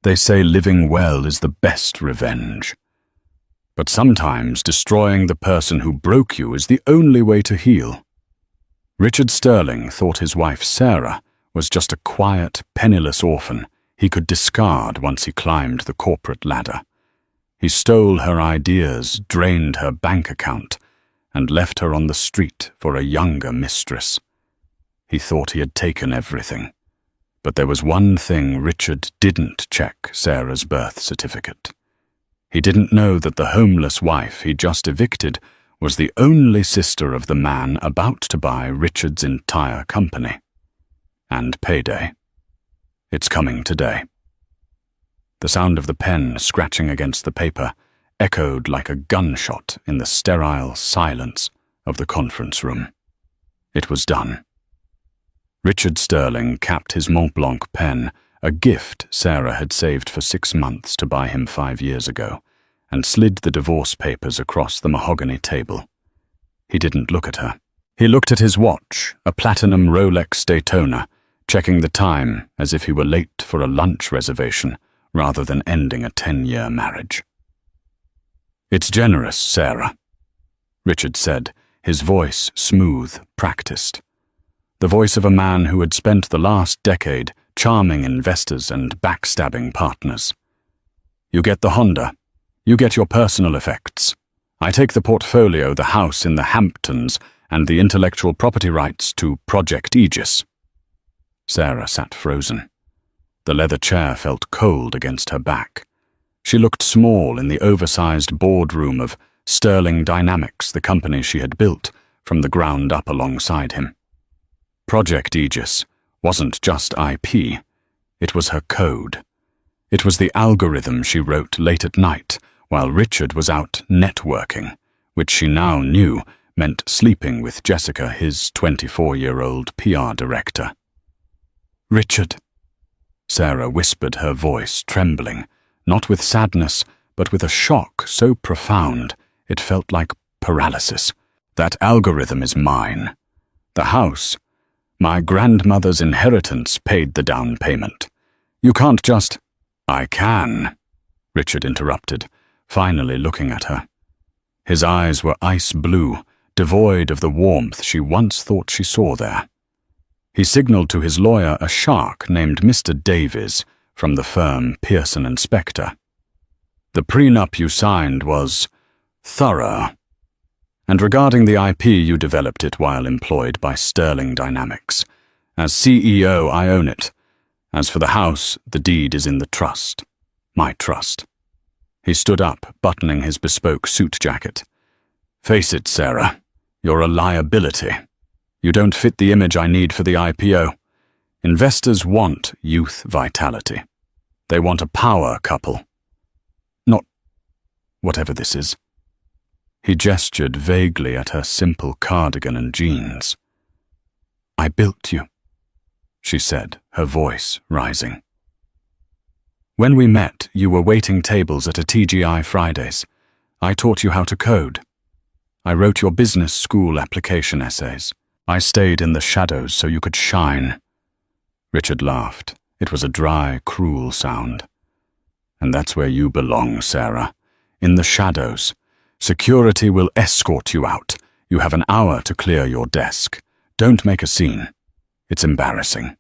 They say living well is the best revenge. But sometimes destroying the person who broke you is the only way to heal. Richard Sterling thought his wife Sarah was just a quiet, penniless orphan he could discard once he climbed the corporate ladder. He stole her ideas, drained her bank account, and left her on the street for a younger mistress. He thought he had taken everything. But there was one thing Richard didn't check Sarah's birth certificate. He didn't know that the homeless wife he just evicted was the only sister of the man about to buy Richard's entire company. And payday. It's coming today. The sound of the pen scratching against the paper echoed like a gunshot in the sterile silence of the conference room. It was done. Richard Sterling capped his Mont Blanc pen, a gift Sarah had saved for 6 months to buy him 5 years ago, and slid the divorce papers across the mahogany table. He didn't look at her. He looked at his watch, a platinum Rolex Daytona, checking the time as if he were late for a lunch reservation rather than ending a 10-year marriage. "It's generous, Sarah," Richard said, his voice smooth, practiced. The voice of a man who had spent the last decade charming investors and backstabbing partners. "You get the Honda. You get your personal effects. I take the portfolio, the house in the Hamptons, and the intellectual property rights to Project Aegis." Sarah sat frozen. The leather chair felt cold against her back. She looked small in the oversized boardroom of Sterling Dynamics, the company she had built from the ground up alongside him. Project Aegis wasn't just IP, it was her code. It was the algorithm she wrote late at night while Richard was out networking, which she now knew meant sleeping with Jessica, his 24-year-old PR director. "Richard," Sarah whispered, her voice trembling, not with sadness, but with a shock so profound it felt like paralysis. "That algorithm is mine. The house, my grandmother's inheritance, paid the down payment. You can't just—" "I can," Richard interrupted, finally looking at her. His eyes were ice blue, devoid of the warmth she once thought she saw there. He signaled to his lawyer a shark named Mr. Davies from the firm Pearson & Spector. "The prenup you signed was thorough. And regarding the IP, you developed it while employed by Sterling Dynamics. As CEO, I own it. As for the house, the deed is in the trust. My trust." He stood up, buttoning his bespoke suit jacket. "Face it, Sarah, you're a liability. You don't fit the image I need for the IPO. Investors want youth vitality. They want a power couple. Not whatever this is." He gestured vaguely at her simple cardigan and jeans. "I built you," she said, her voice rising. "When we met, you were waiting tables at a TGI Fridays. I taught you how to code. I wrote your business school application essays. I stayed in the shadows so you could shine." Richard laughed. It was a dry, cruel sound. "And that's where you belong, Sarah. In the shadows. Security will escort you out. You have an hour to clear your desk. Don't make a scene. It's embarrassing."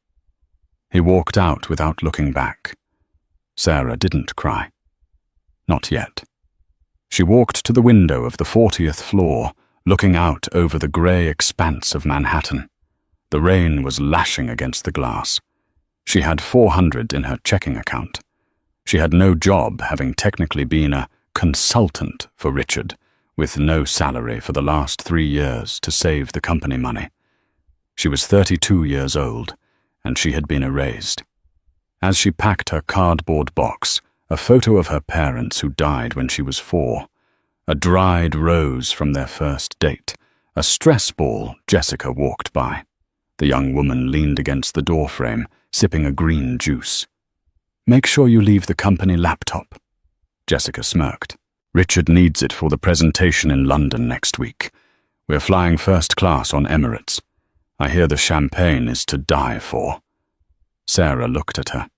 He walked out without looking back. Sarah didn't cry. Not yet. She walked to the window of the 40th floor, looking out over the grey expanse of Manhattan. The rain was lashing against the glass. She had $400 in her checking account. She had no job, having technically been a consultant for Richard, with no salary for the last 3 years to save the company money. She was 32 years old, and she had been erased. As she packed her cardboard box, a photo of her parents who died when she was 4, a dried rose from their first date, a stress ball, Jessica walked by. The young woman leaned against the doorframe, sipping a green juice. "Make sure you leave the company laptop." Jessica smirked. "Richard needs it for the presentation in London next week. We're flying first class on Emirates. I hear the champagne is to die for." Sarah looked at her.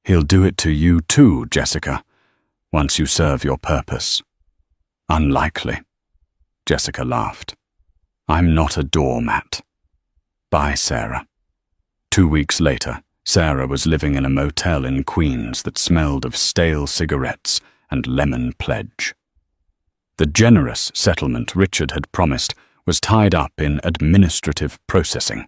He'll do it to you too, Jessica, once you serve your purpose. Unlikely. Jessica laughed. I'm not a doormat. Bye, Sarah. 2 weeks later, Sarah was living in a motel in Queens that smelled of stale cigarettes and lemon pledge. The generous settlement Richard had promised was tied up in administrative processing,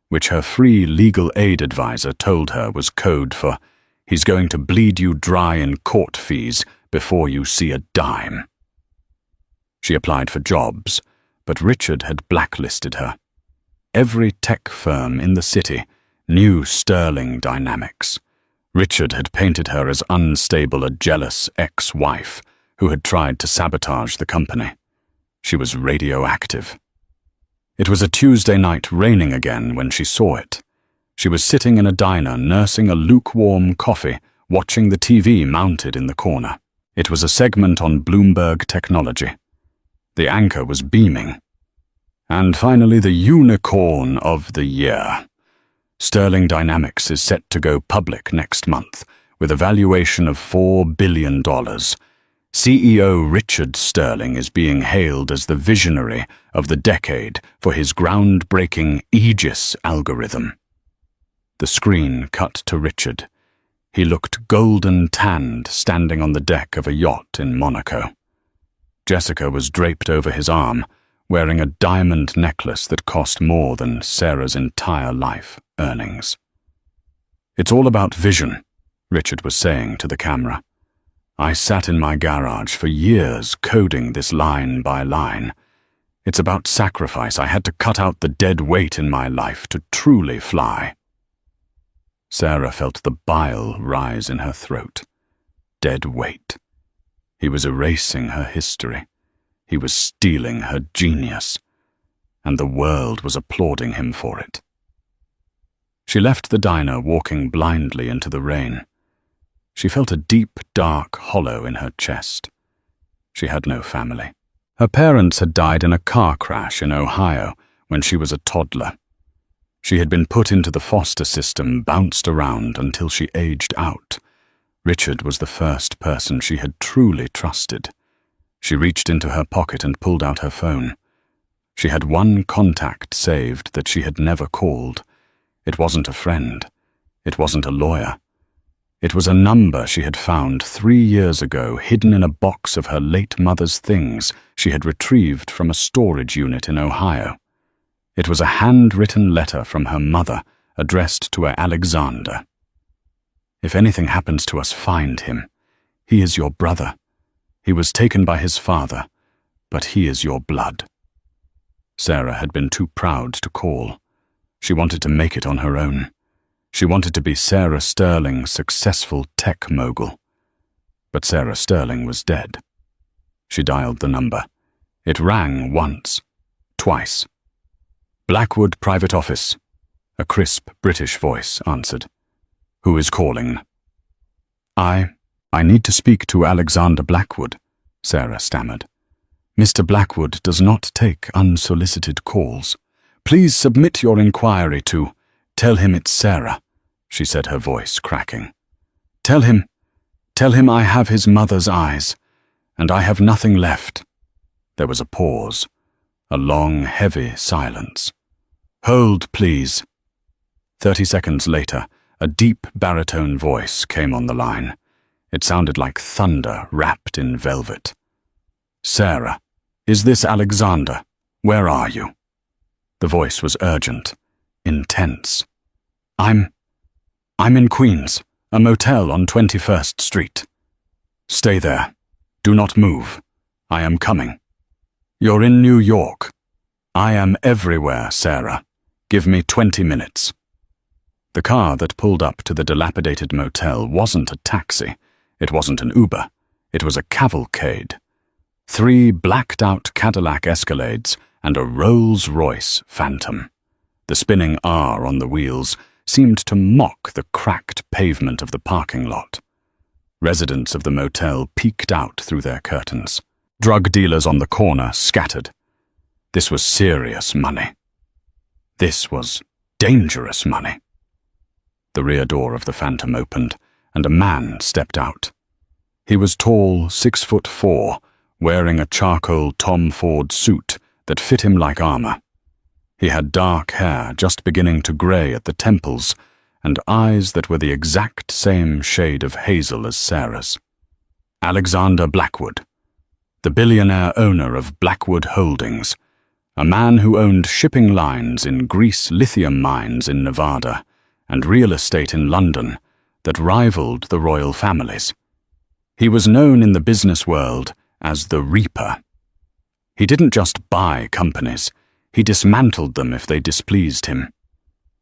which her free legal aid advisor told her was code for "he's going to bleed you dry in court fees before you see a dime." She applied for jobs, but Richard had blacklisted her. Every tech firm in the city knew Sterling Dynamics. Richard had painted her as unstable, a jealous ex-wife who had tried to sabotage the company. She was radioactive. It was a Tuesday night, raining again, when she saw it. She was sitting in a diner nursing a lukewarm coffee, watching the TV mounted in the corner. It was a segment on Bloomberg Technology. The anchor was beaming. And finally, the unicorn of the year. Sterling Dynamics is set to go public next month with a valuation of $4 billion. CEO Richard Sterling is being hailed as the visionary of the decade for his groundbreaking Aegis algorithm. The screen cut to Richard. He looked golden-tanned standing on the deck of a yacht in Monaco. Jessica was draped over his arm, wearing a diamond necklace that cost more than Sarah's entire life earnings. It's all about vision, Richard was saying to the camera. I sat in my garage for years coding this line by line. It's about sacrifice. I had to cut out the dead weight in my life to truly fly. Sarah felt the bile rise in her throat. Dead weight. He was erasing her history. He was stealing her genius. And the world was applauding him for it. She left the diner, walking blindly into the rain. She felt a deep, dark hollow in her chest. She had no family. Her parents had died in a car crash in Ohio when she was a toddler. She had been put into the foster system, bounced around until she aged out. Richard was the first person she had truly trusted. She reached into her pocket and pulled out her phone. She had one contact saved that she had never called. It wasn't a friend. It wasn't a lawyer. It was a number she had found 3 years ago, hidden in a box of her late mother's things she had retrieved from a storage unit in Ohio. It was a handwritten letter from her mother, addressed to Alexander. If anything happens to us, find him. He is your brother. He was taken by his father, but he is your blood. Sarah had been too proud to call. She wanted to make it on her own. She wanted to be Sarah Sterling's successful tech mogul. But Sarah Sterling was dead. She dialed the number. It rang once, twice. Blackwood Private Office. A crisp British voice answered. Who is calling? I need to speak to Alexander Blackwood, Sarah stammered. Mr. Blackwood does not take unsolicited calls. Please submit your inquiry to... Tell him it's Sarah, she said, her voice cracking. Tell him I have his mother's eyes, and I have nothing left. There was a pause, a long, heavy silence. Hold, please. 30 seconds later, a deep baritone voice came on the line. It sounded like thunder wrapped in velvet. Sarah, is this Alexander? Where are you? The voice was urgent, intense. I'm in Queens, a motel on 21st Street. Stay there. Do not move. I am coming. You're in New York. I am everywhere, Sarah. Give me 20 minutes. The car that pulled up to the dilapidated motel wasn't a taxi. It wasn't an Uber. It was a cavalcade. 3 blacked-out Cadillac Escalades and a Rolls-Royce Phantom. The spinning R on the wheels seemed to mock the cracked pavement of the parking lot. Residents of the motel peeked out through their curtains. Drug dealers on the corner scattered. This was serious money. This was dangerous money. The rear door of the Phantom opened, and a man stepped out. He was tall, 6'4", wearing a charcoal Tom Ford suit that fit him like armor. He had dark hair just beginning to grey at the temples, and eyes that were the exact same shade of hazel as Sarah's. Alexander Blackwood, the billionaire owner of Blackwood Holdings, a man who owned shipping lines in Greece, lithium mines in Nevada, and real estate in London that rivaled the royal families. He was known in the business world as the Reaper. He didn't just buy companies, he dismantled them if they displeased him.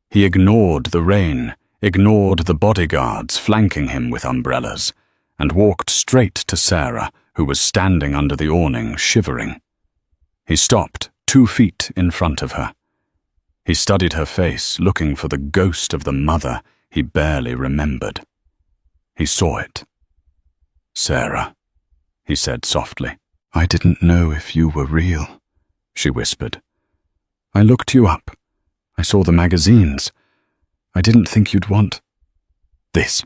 He ignored the rain, ignored the bodyguards flanking him with umbrellas, and walked straight to Sarah, who was standing under the awning, shivering. He stopped 2 feet in front of her. He studied her face, looking for the ghost of the mother he barely remembered. He saw it. "Sarah," he said softly. "I didn't know if you were real," she whispered. "I looked you up. I saw the magazines. I didn't think you'd want this."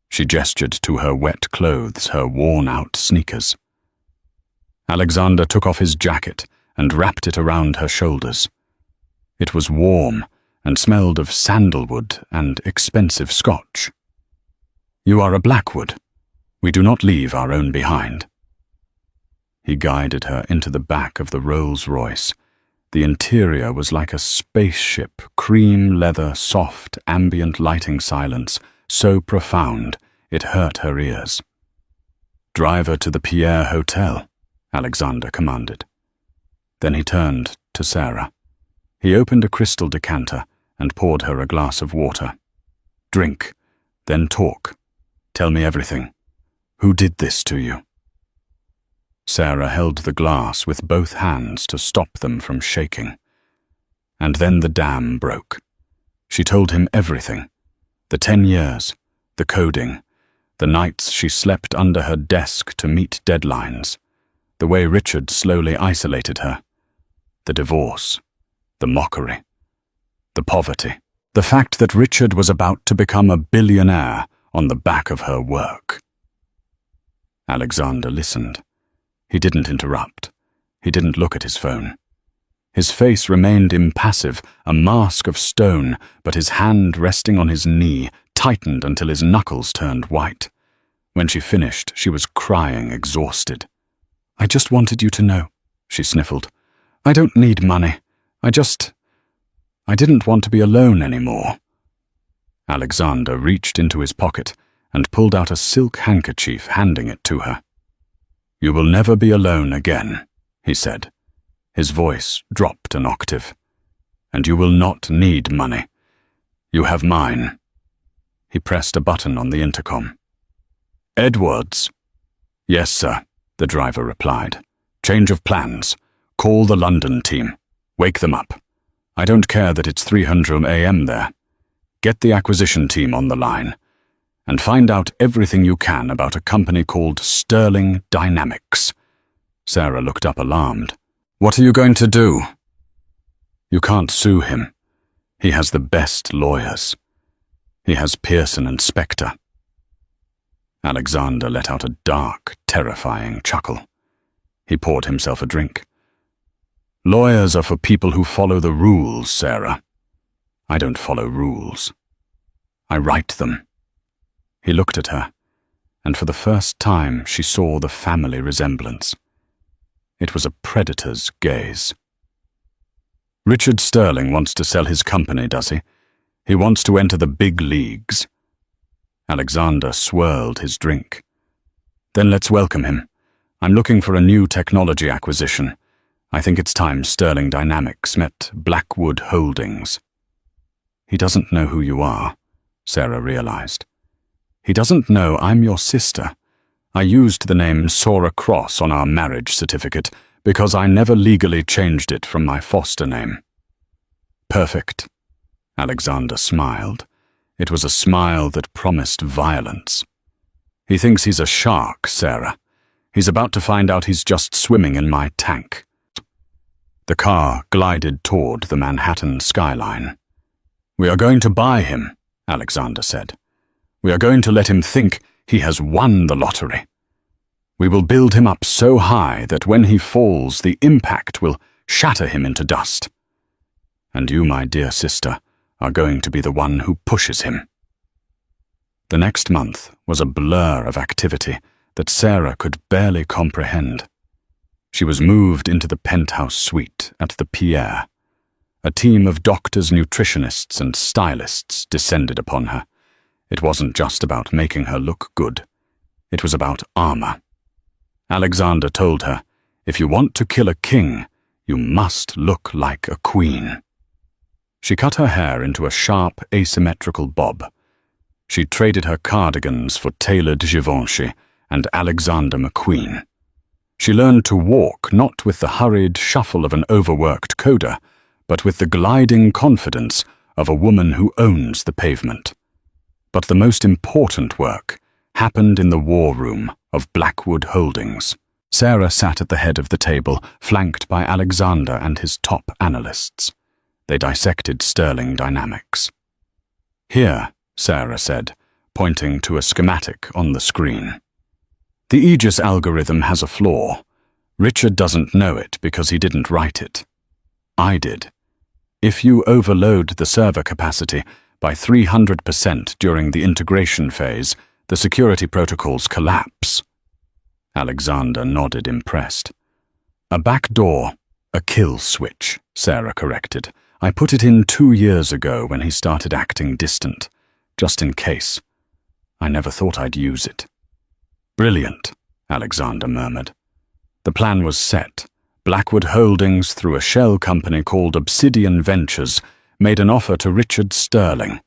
She gestured to her wet clothes, her worn-out sneakers. Alexander took off his jacket and wrapped it around her shoulders. It was warm and smelled of sandalwood and expensive scotch. "You are a Blackwood. We do not leave our own behind." He guided her into the back of the Rolls-Royce. The interior was like a spaceship, cream leather, soft, ambient lighting silence, so profound it hurt her ears. "Drive her to the Pierre Hotel," Alexander commanded. Then he turned to Sarah. He opened a crystal decanter and poured her a glass of water. "Drink, then talk. Tell me everything. Who did this to you?" Sarah held the glass with both hands to stop them from shaking. And then the dam broke. She told him everything. The 10 years, the coding, the nights she slept under her desk to meet deadlines, the way Richard slowly isolated her, the divorce, the mockery, the poverty, the fact that Richard was about to become a billionaire on the back of her work. Alexander listened. He didn't interrupt. He didn't look at his phone. His face remained impassive, a mask of stone, but his hand resting on his knee tightened until his knuckles turned white. When she finished, she was crying, exhausted. "I just wanted you to know," she sniffled. "I don't need money. I didn't want to be alone anymore." Alexander reached into his pocket and pulled out a silk handkerchief, handing it to her. "You will never be alone again," he said. His voice dropped an octave. "And you will not need money. You have mine." He pressed a button on the intercom. "Edwards?" "Yes, sir," the driver replied. "Change of plans. Call the London team. Wake them up. I don't care that it's 300 a.m. there. Get the acquisition team on the line. And find out everything you can about a company called Sterling Dynamics." Sarah looked up alarmed. "What are you going to do?" "You can't sue him. He has the best lawyers. He has Pearson and Spector." Alexander let out a dark, terrifying chuckle. He poured himself a drink. "Lawyers are for people who follow the rules, Sarah. I don't follow rules. I write them." He looked at her, and for the first time she saw the family resemblance. It was a predator's gaze. "Richard Sterling wants to sell his company, does he? He wants to enter the big leagues." Alexander swirled his drink. "Then let's welcome him. I'm looking for a new technology acquisition. I think it's time Sterling Dynamics met Blackwood Holdings." "He doesn't know who you are," Sarah realized. "He doesn't know I'm your sister. I used the name Sora Cross on our marriage certificate because I never legally changed it from my foster name." "Perfect." Alexander smiled. It was a smile that promised violence. "He thinks he's a shark, Sarah. He's about to find out he's just swimming in my tank." The car glided toward the Manhattan skyline. "We are going to buy him," Alexander said. We are going to let him think he has won the lottery. We will build him up so high that when he falls, the impact will shatter him into dust. And you, my dear sister, are going to be the one who pushes him." The next month was a blur of activity that Sarah could barely comprehend. She was moved into the penthouse suite at the Pierre. A team of doctors, nutritionists, and stylists descended upon her. It wasn't just about making her look good. It was about armor. Alexander told her, "If you want to kill a king, you must look like a queen." She cut her hair into a sharp, asymmetrical bob. She traded her cardigans for tailored Givenchy and Alexander McQueen. She learned to walk not with the hurried shuffle of an overworked coda, but with the gliding confidence of a woman who owns the pavement. But the most important work happened in the war room of Blackwood Holdings. Sarah sat at the head of the table, flanked by Alexander and his top analysts. They dissected Sterling Dynamics. "Here," Sarah said, pointing to a schematic on the screen. "The Aegis algorithm has a flaw. Richard doesn't know it because he didn't write it. I did. If you overload the server capacity by 300% during the integration phase, the security protocols collapse." Alexander nodded, impressed. "A backdoor, a kill switch," Sarah corrected. "I put it in 2 years ago when he started acting distant, just in case. I never thought I'd use it." "Brilliant," Alexander murmured. The plan was set. Blackwood Holdings, through a shell company called Obsidian Ventures, made an offer to Richard Sterling.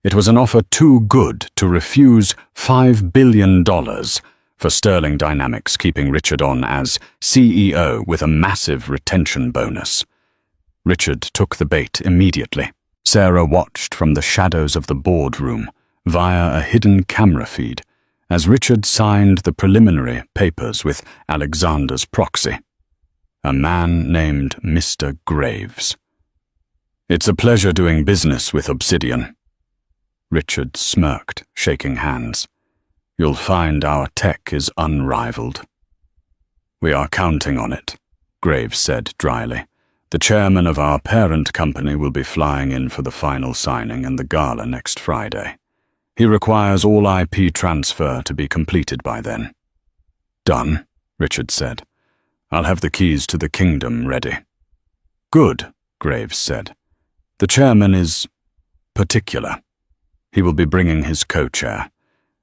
It was an offer too good to refuse $5 billion for Sterling Dynamics, keeping Richard on as CEO with a massive retention bonus. Richard took the bait immediately. Sarah watched from the shadows of the boardroom via a hidden camera feed as Richard signed the preliminary papers with Alexander's proxy, a man named Mr. Graves. "It's a pleasure doing business with Obsidian." Richard smirked, shaking hands. "You'll find our tech is unrivaled." "We are counting on it," Graves said dryly. "The chairman of our parent company will be flying in for the final signing and the gala next Friday. He requires all IP transfer to be completed by then." "Done," Richard said. "I'll have the keys to the kingdom ready." "Good," Graves said. "The chairman is particular. He will be bringing his co-chair.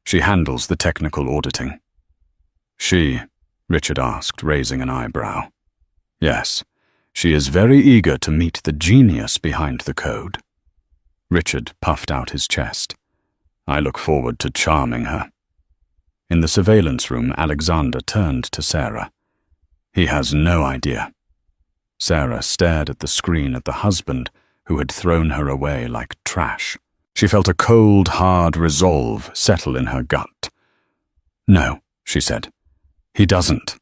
She handles the technical auditing." "She?" Richard asked, raising an eyebrow. "Yes, she is very eager to meet the genius behind the code." Richard puffed out his chest. "I look forward to charming her." In the surveillance room, Alexander turned to Sarah. "He has no idea." Sarah stared at the screen at the husband who had thrown her away like trash. She felt a cold, hard resolve settle in her gut. "No," she said. "He doesn't."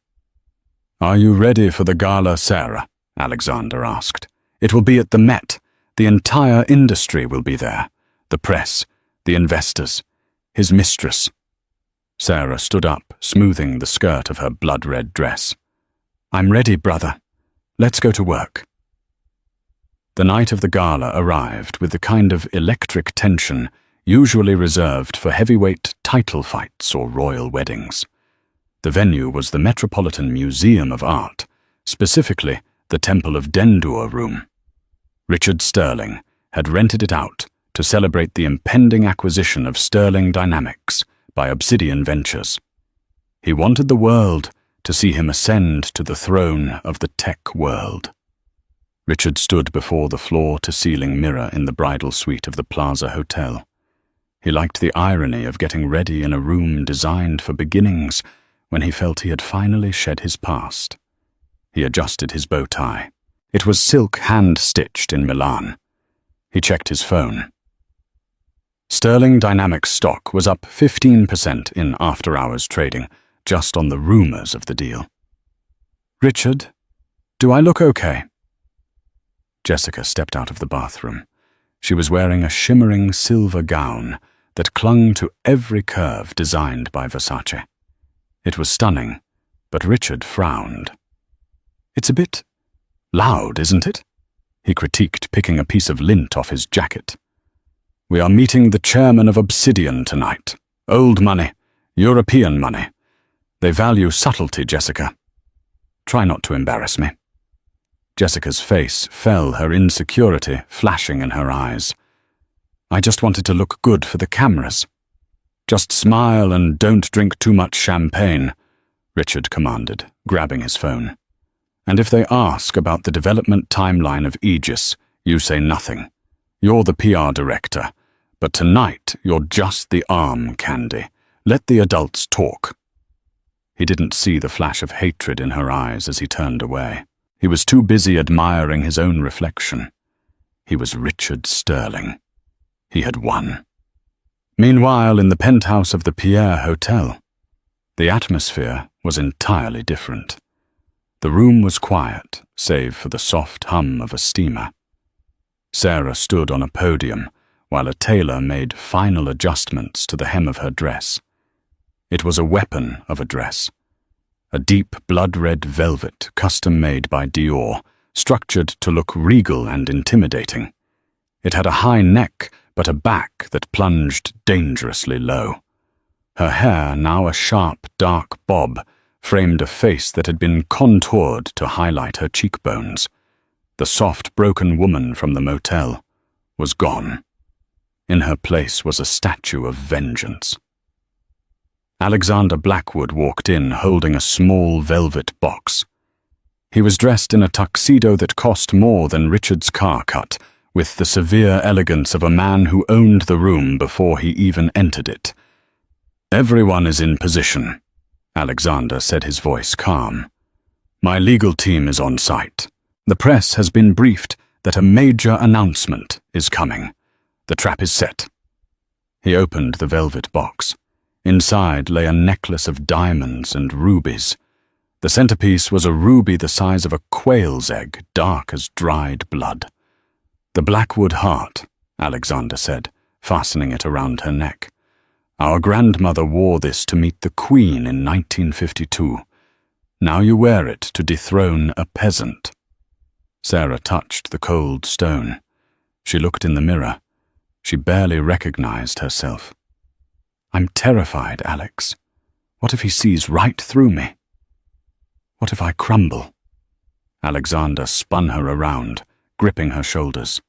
"Are you ready for the gala, Sarah?" Alexander asked. "It will be at the Met. The entire industry will be there. The press, the investors, his mistress." Sarah stood up, smoothing the skirt of her blood-red dress. "I'm ready, brother. Let's go to work." The night of the gala arrived with the kind of electric tension usually reserved for heavyweight title fights or royal weddings. The venue was the Metropolitan Museum of Art, specifically the Temple of Dendur room. Richard Sterling had rented it out to celebrate the impending acquisition of Sterling Dynamics by Obsidian Ventures. He wanted the world to see him ascend to the throne of the tech world. Richard stood before the floor-to-ceiling mirror in the bridal suite of the Plaza Hotel. He liked the irony of getting ready in a room designed for beginnings when he felt he had finally shed his past. He adjusted his bow tie. It was silk hand-stitched in Milan. He checked his phone. Sterling Dynamics stock was up 15% in after-hours trading, just on the rumors of the deal. "Richard, do I look okay?" Jessica stepped out of the bathroom. She was wearing a shimmering silver gown, that clung to every curve designed by Versace. It was stunning, but Richard frowned. "It's a bit loud, isn't it?" he critiqued, picking a piece of lint off his jacket. "We are meeting the chairman of Obsidian tonight. Old money, European money. They value subtlety, Jessica. Try not to embarrass me." Jessica's face fell, her insecurity flashing in her eyes. "I just wanted to look good for the cameras." "Just smile and don't drink too much champagne," Richard commanded, grabbing his phone. "And if they ask about the development timeline of Aegis, you say nothing. You're the PR director, but tonight you're just the arm, Candy. Let the adults talk." He didn't see the flash of hatred in her eyes as he turned away. He was too busy admiring his own reflection. He was Richard Sterling. He had won. Meanwhile, in the penthouse of the Pierre Hotel, the atmosphere was entirely different. The room was quiet, save for the soft hum of a steamer. Sarah stood on a podium while a tailor made final adjustments to the hem of her dress. It was a weapon of a dress. A deep blood-red velvet custom-made by Dior, structured to look regal and intimidating. It had a high neck, but a back that plunged dangerously low. Her hair, now a sharp, dark bob, framed a face that had been contoured to highlight her cheekbones. The soft, broken woman from the motel was gone. In her place was a statue of vengeance. Alexander Blackwood walked in, holding a small velvet box. He was dressed in a tuxedo that cost more than Richard's car cut, with the severe elegance of a man who owned the room before he even entered it. "Everyone is in position," Alexander said, his voice calm. "My legal team is on site. The press has been briefed that a major announcement is coming. The trap is set." He opened the velvet box. Inside lay a necklace of diamonds and rubies. The centerpiece was a ruby the size of a quail's egg, dark as dried blood. "The Blackwood heart," Alexander said, fastening it around her neck. "Our grandmother wore this to meet the Queen in 1952. Now you wear it to dethrone a peasant." Sarah touched the cold stone. She looked in the mirror. She barely recognized herself. "I'm terrified, Alex. What if he sees right through me? What if I crumble?" Alexander spun her around, gripping her shoulders.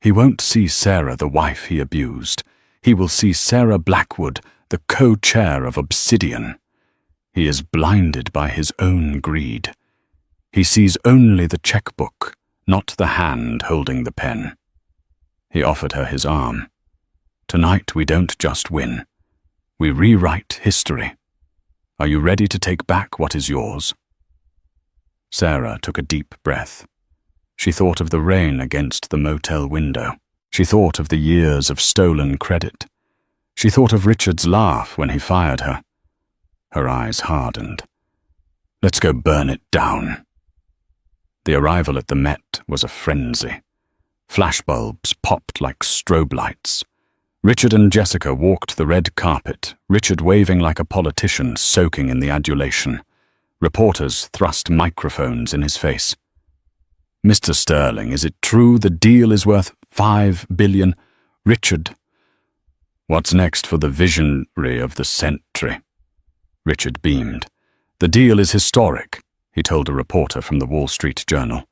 "He won't see Sarah, the wife he abused. He will see Sarah Blackwood, the co-chair of Obsidian. He is blinded by his own greed. He sees only the checkbook, not the hand holding the pen." He offered her his arm. "Tonight we don't just win. We rewrite history. Are you ready to take back what is yours?" Sarah took a deep breath. She thought of the rain against the motel window. She thought of the years of stolen credit. She thought of Richard's laugh when he fired her. Her eyes hardened. "Let's go burn it down." The arrival at the Met was a frenzy. Flashbulbs popped like strobe lights. Richard and Jessica walked the red carpet, Richard waving like a politician soaking in the adulation. Reporters thrust microphones in his face. "Mr. Sterling, is it true the deal is worth $5 billion? Richard." "What's next for the visionary of the century?" Richard beamed. "The deal is historic," he told a reporter from the Wall Street Journal.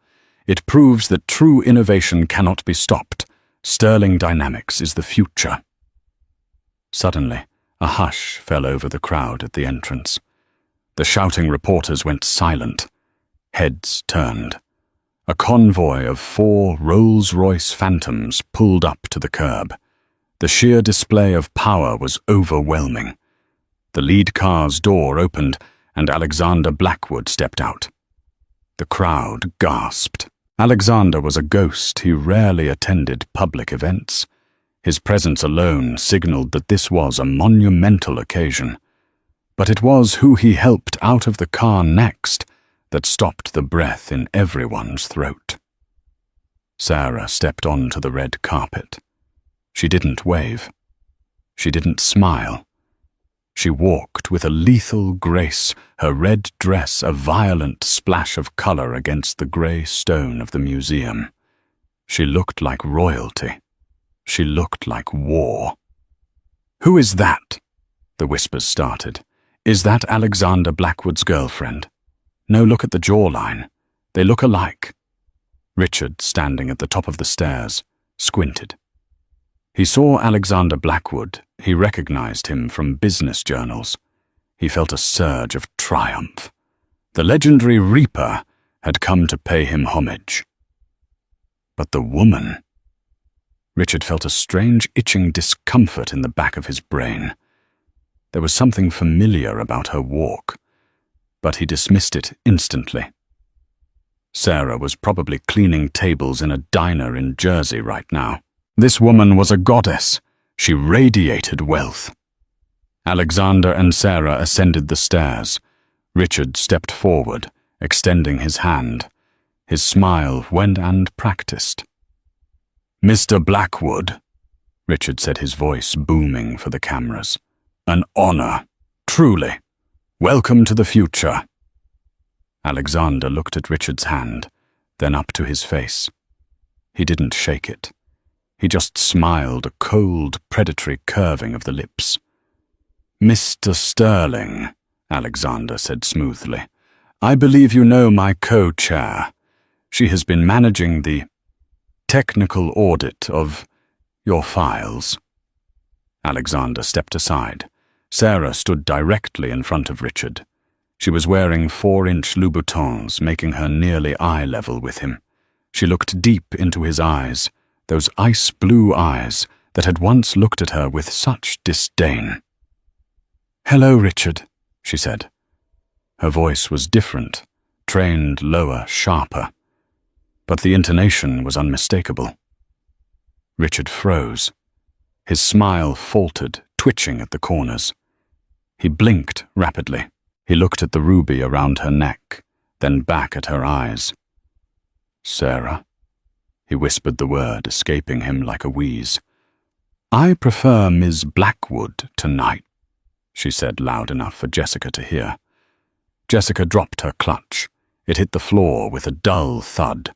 "It proves that true innovation cannot be stopped. Sterling Dynamics is the future." Suddenly, a hush fell over the crowd at the entrance. The shouting reporters went silent. Heads turned. A convoy of 4 Rolls-Royce Phantoms pulled up to the curb. The sheer display of power was overwhelming. The lead car's door opened, and Alexander Blackwood stepped out. The crowd gasped. Alexander was a ghost. He rarely attended public events. His presence alone signaled that this was a monumental occasion. But it was who he helped out of the car next that stopped the breath in everyone's throat. Sarah stepped onto the red carpet. She didn't wave. She didn't smile. She walked with a lethal grace, her red dress a violent splash of color against the grey stone of the museum. She looked like royalty. She looked like war. "Who is that?" the whispers started. "Is that Alexander Blackwood's girlfriend? No, look at the jawline. They look alike." Richard, standing at the top of the stairs, squinted. He saw Alexander Blackwood. He recognized him from business journals. He felt a surge of triumph. The legendary Reaper had come to pay him homage. But the woman... Richard felt a strange itching discomfort in the back of his brain. There was something familiar about her walk, but he dismissed it instantly. Sarah was probably cleaning tables in a diner in Jersey right now. This woman was a goddess. She radiated wealth. Alexander and Sarah ascended the stairs. Richard stepped forward, extending his hand. His smile went and practiced. "Mr. Blackwood," Richard said, his voice booming for the cameras. "An honor, truly. Welcome to the future." Alexander looked at Richard's hand, then up to his face. He didn't shake it. He just smiled, a cold, predatory curving of the lips. "Mr. Sterling," Alexander said smoothly, "I believe you know my co-chair. She has been managing the technical audit of your files." Alexander stepped aside. Sarah stood directly in front of Richard. She was wearing 4-inch Louboutins, making her nearly eye level with him. She looked deep into his eyes, those ice-blue eyes that had once looked at her with such disdain. "Hello, Richard," she said. Her voice was different, trained lower, sharper, but the intonation was unmistakable. Richard froze. His smile faltered, twitching at the corners. He blinked rapidly. He looked at the ruby around her neck, then back at her eyes. "Sarah," he whispered the word, escaping him like a wheeze. "I prefer Ms. Blackwood tonight," she said loud enough for Jessica to hear. Jessica dropped her clutch. It hit the floor with a dull thud.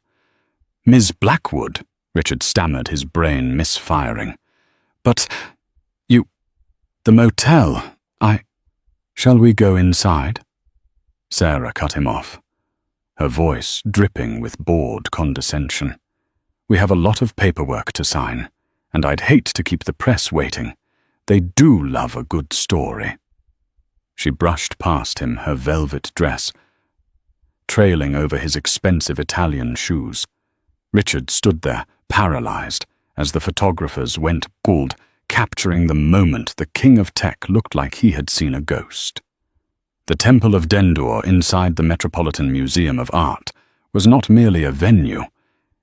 "Ms. Blackwood," Richard stammered, his brain misfiring. "But the motel, Shall we go inside?" Sarah cut him off, her voice dripping with bored condescension. "We have a lot of paperwork to sign, and I'd hate to keep the press waiting. They do love a good story." She brushed past him, her velvet dress trailing over his expensive Italian shoes. Richard stood there, paralyzed, as the photographers went gold, capturing the moment the king of tech looked like he had seen a ghost. The Temple of Dendur inside the Metropolitan Museum of Art was not merely a venue,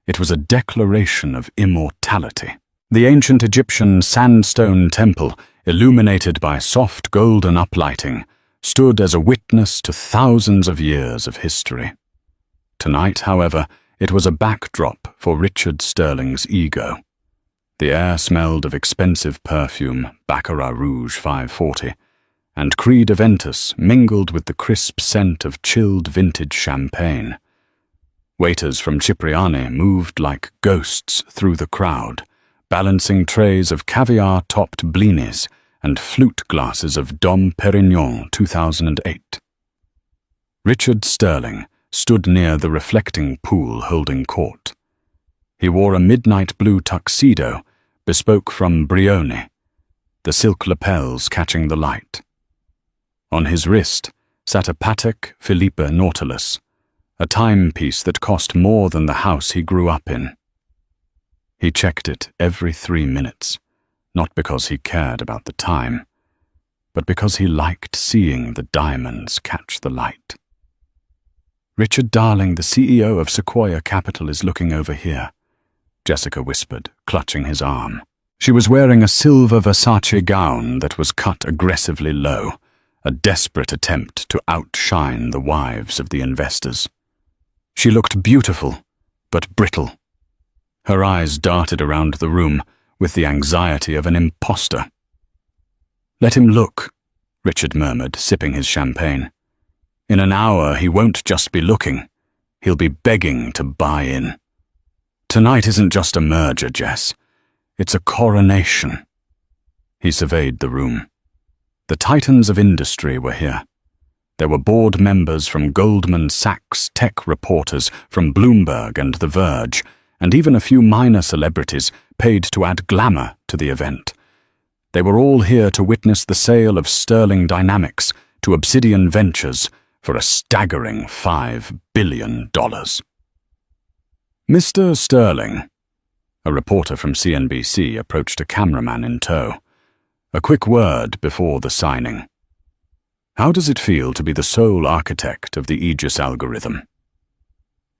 it was a declaration of immortality. The ancient Egyptian sandstone temple, illuminated by soft golden uplighting, stood as a witness to thousands of years of history. Tonight, however, it was a backdrop for Richard Sterling's ego. The air smelled of expensive perfume, Baccarat Rouge 540, and Creed Aventus mingled with the crisp scent of chilled vintage champagne. Waiters from Cipriani moved like ghosts through the crowd, balancing trays of caviar-topped blinis and flute glasses of Dom Perignon 2008. Richard Sterling stood near the reflecting pool holding court. He wore a midnight blue tuxedo, bespoke from Brioni, the silk lapels catching the light. On his wrist sat a Patek Philippe Nautilus, a timepiece that cost more than the house he grew up in. He checked it every 3 minutes, not because he cared about the time, but because he liked seeing the diamonds catch the light. "Richard Darling, the CEO of Sequoia Capital, is looking over here," Jessica whispered, clutching his arm. She was wearing a silver Versace gown that was cut aggressively low, a desperate attempt to outshine the wives of the investors. She looked beautiful, but brittle. Her eyes darted around the room with the anxiety of an imposter. "Let him look," Richard murmured, sipping his champagne. "In an hour he won't just be looking. He'll be begging to buy in. Tonight isn't just a merger, Jess. It's a coronation." He surveyed the room. The titans of industry were here. There were board members from Goldman Sachs, tech reporters from Bloomberg and The Verge, and even a few minor celebrities paid to add glamour to the event. They were all here to witness the sale of Sterling Dynamics to Obsidian Ventures for a staggering $5 billion. "Mr. Sterling," a reporter from CNBC approached a cameraman in tow. "A quick word before the signing. How does it feel to be the sole architect of the Aegis algorithm?"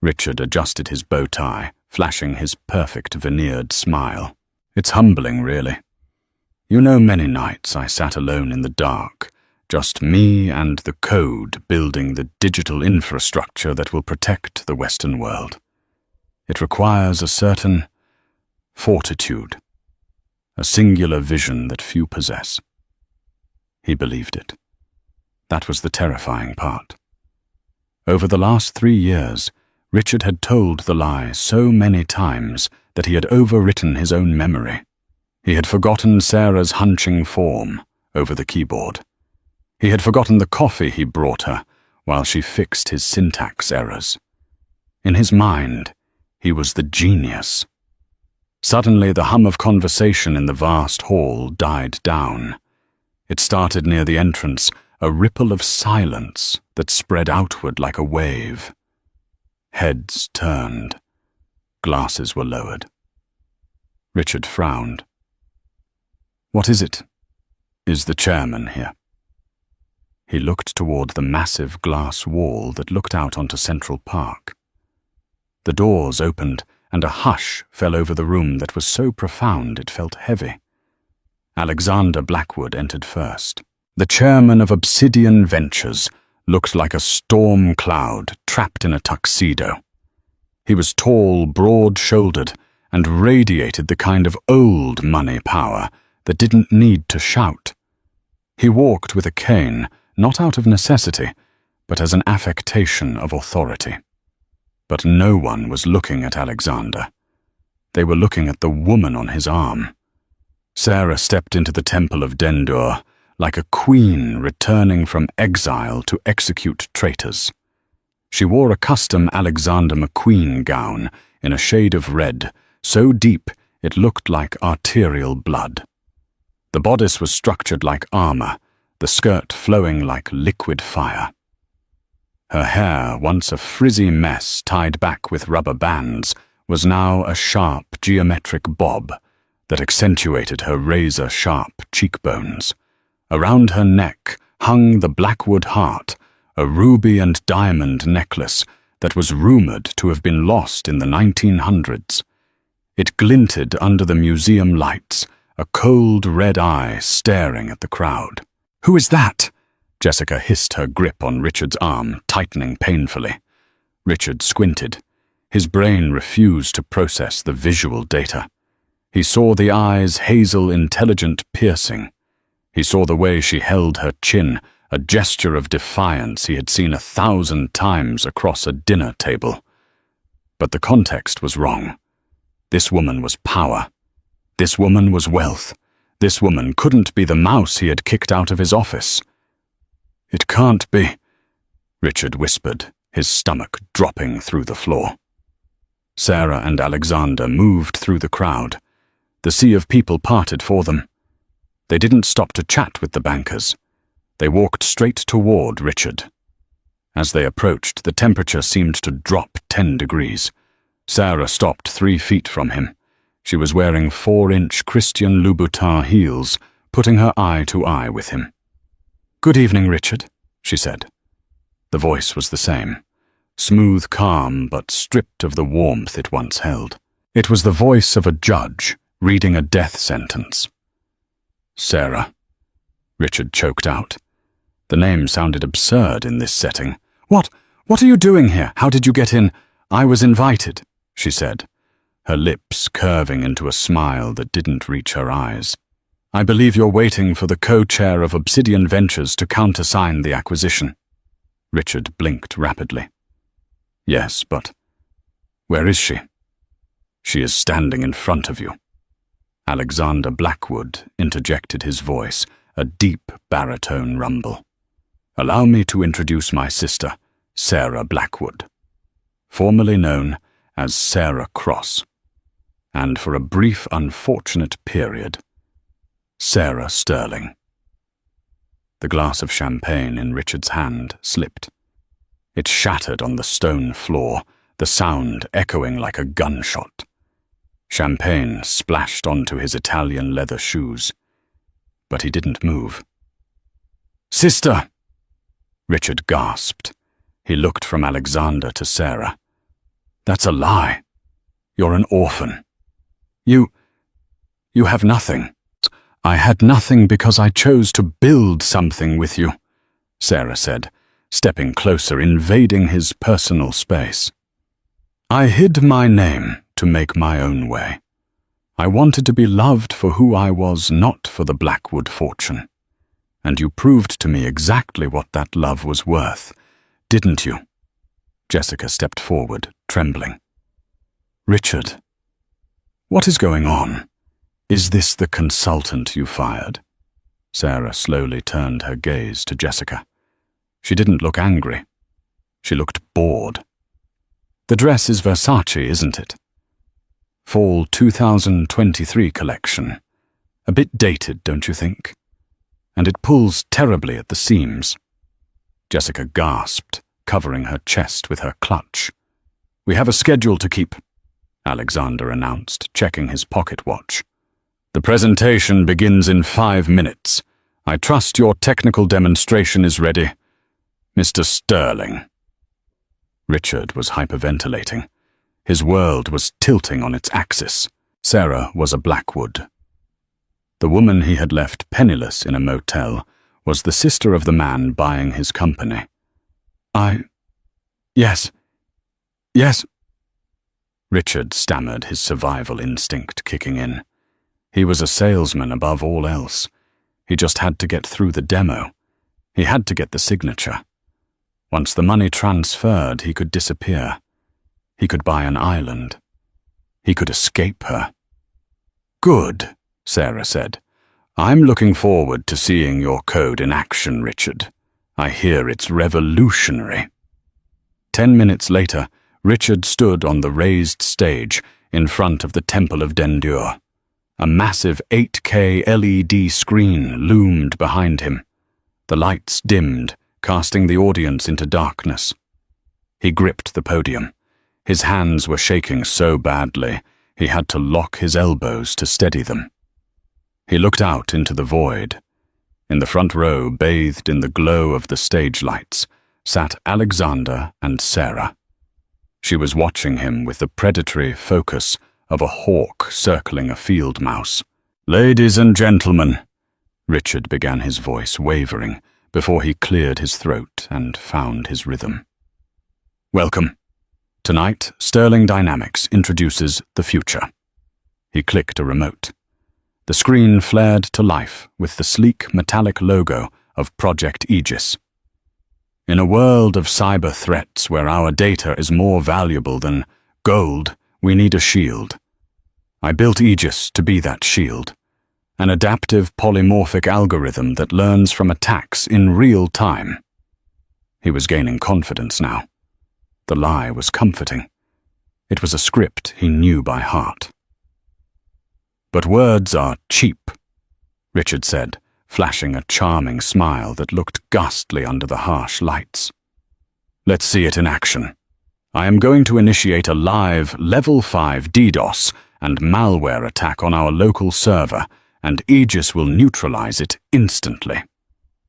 Richard adjusted his bow tie, flashing his perfect veneered smile. "It's humbling, really. You know, many nights I sat alone in the dark, just me and the code building the digital infrastructure that will protect the Western world. It requires a certain fortitude, a singular vision that few possess." He believed it. That was the terrifying part. Over the last 3 years, Richard had told the lie so many times that he had overwritten his own memory. He had forgotten Sarah's hunching form over the keyboard. He had forgotten the coffee he brought her while she fixed his syntax errors. In his mind, he was the genius. Suddenly, the hum of conversation in the vast hall died down. It started near the entrance, a ripple of silence that spread outward like a wave. Heads turned. Glasses were lowered. Richard frowned. "What is it? Is the chairman here?" He looked toward the massive glass wall that looked out onto Central Park. The doors opened, and a hush fell over the room that was so profound it felt heavy. Alexander Blackwood entered first. The chairman of Obsidian Ventures looked like a storm cloud trapped in a tuxedo. He was tall, broad-shouldered, and radiated the kind of old money power that didn't need to shout. He walked with a cane, not out of necessity, but as an affectation of authority. But no one was looking at Alexander. They were looking at the woman on his arm. Sarah stepped into the temple of Dendur like a queen returning from exile to execute traitors. She wore a custom Alexander McQueen gown in a shade of red, so deep it looked like arterial blood. The bodice was structured like armor, the skirt flowing like liquid fire. Her hair, once a frizzy mess tied back with rubber bands, was now a sharp geometric bob that accentuated her razor-sharp cheekbones. Around her neck hung the Blackwood heart, a ruby and diamond necklace that was rumored to have been lost in the 1900s. It glinted under the museum lights, a cold red eye staring at the crowd. "Who is that?" Jessica hissed, her grip on Richard's arm tightening painfully. Richard squinted. His brain refused to process the visual data. He saw the eyes' hazel intelligent piercing. He saw the way she held her chin, a gesture of defiance he had seen 1,000 times across a dinner table. But the context was wrong. This woman was power. This woman was wealth. This woman couldn't be the mouse he had kicked out of his office. "It can't be," Richard whispered, his stomach dropping through the floor. Sarah and Alexander moved through the crowd. The sea of people parted for them. They didn't stop to chat with the bankers. They walked straight toward Richard. As they approached, the temperature seemed to drop 10 degrees. Sarah stopped 3 feet from him. She was wearing 4-inch Christian Louboutin heels, putting her eye to eye with him. "Good evening, Richard," she said. The voice was the same, smooth calm but stripped of the warmth it once held. It was the voice of a judge reading a death sentence. "Sarah," Richard choked out. The name sounded absurd in this setting. What are you doing here? How did you get in?" "I was invited," she said, her lips curving into a smile that didn't reach her eyes. I believe you're waiting for the co-chair of Obsidian Ventures to countersign the acquisition. Richard blinked rapidly. Yes, but where is she? She is standing in front of you. Alexander Blackwood interjected his voice, a deep baritone rumble. Allow me to introduce my sister, Sarah Blackwood, formerly known as Sarah Cross, and for a brief unfortunate period, Sarah Sterling. The glass of champagne in Richard's hand slipped. It shattered on the stone floor, the sound echoing like a gunshot. Champagne splashed onto his Italian leather shoes, but he didn't move. Sister! Richard gasped. He looked from Alexander to Sarah. That's a lie. You're an orphan. You have nothing. I had nothing because I chose to build something with you, Sarah said, stepping closer, invading his personal space. I hid my name to make my own way. I wanted to be loved for who I was, not for the Blackwood fortune. And you proved to me exactly what that love was worth, didn't you? Jessica stepped forward, trembling. Richard, what is going on? Is this the consultant you fired? Sarah slowly turned her gaze to Jessica. She didn't look angry. She looked bored. The dress is Versace, isn't it? Fall 2023 collection. A bit dated, don't you think? And it pulls terribly at the seams. Jessica gasped, covering her chest with her clutch. We have a schedule to keep, Alexander announced, checking his pocket watch. The presentation begins in 5 minutes. I trust your technical demonstration is ready. Mr. Sterling. Richard was hyperventilating. His world was tilting on its axis. Sarah was a Blackwood. The woman he had left penniless in a motel was the sister of the man buying his company. Yes. Richard stammered, his survival instinct kicking in. He was a salesman above all else. He just had to get through the demo. He had to get the signature. Once the money transferred, he could disappear. He could buy an island. He could escape her. Good, Sarah said. I'm looking forward to seeing your code in action, Richard. I hear it's revolutionary. 10 minutes later, Richard stood on the raised stage in front of the Temple of Dendur. A massive 8K LED screen loomed behind him. The lights dimmed, casting the audience into darkness. He gripped the podium. His hands were shaking so badly, he had to lock his elbows to steady them. He looked out into the void. In the front row, bathed in the glow of the stage lights, sat Alexander and Sarah. She was watching him with the predatory focus of a hawk circling a field mouse. Ladies and gentlemen, Richard began, his voice wavering before he cleared his throat and found his rhythm. Welcome. Tonight, Sterling Dynamics introduces the future. He clicked a remote. The screen flared to life with the sleek metallic logo of Project Aegis. In a world of cyber threats where our data is more valuable than gold, we need a shield. I built Aegis to be that shield, an adaptive polymorphic algorithm that learns from attacks in real time. He was gaining confidence now. The lie was comforting. It was a script he knew by heart. But words are cheap, Richard said, flashing a charming smile that looked ghastly under the harsh lights. Let's see it in action. I am going to initiate a live Level 5 DDoS and malware attack on our local server, and Aegis will neutralize it instantly.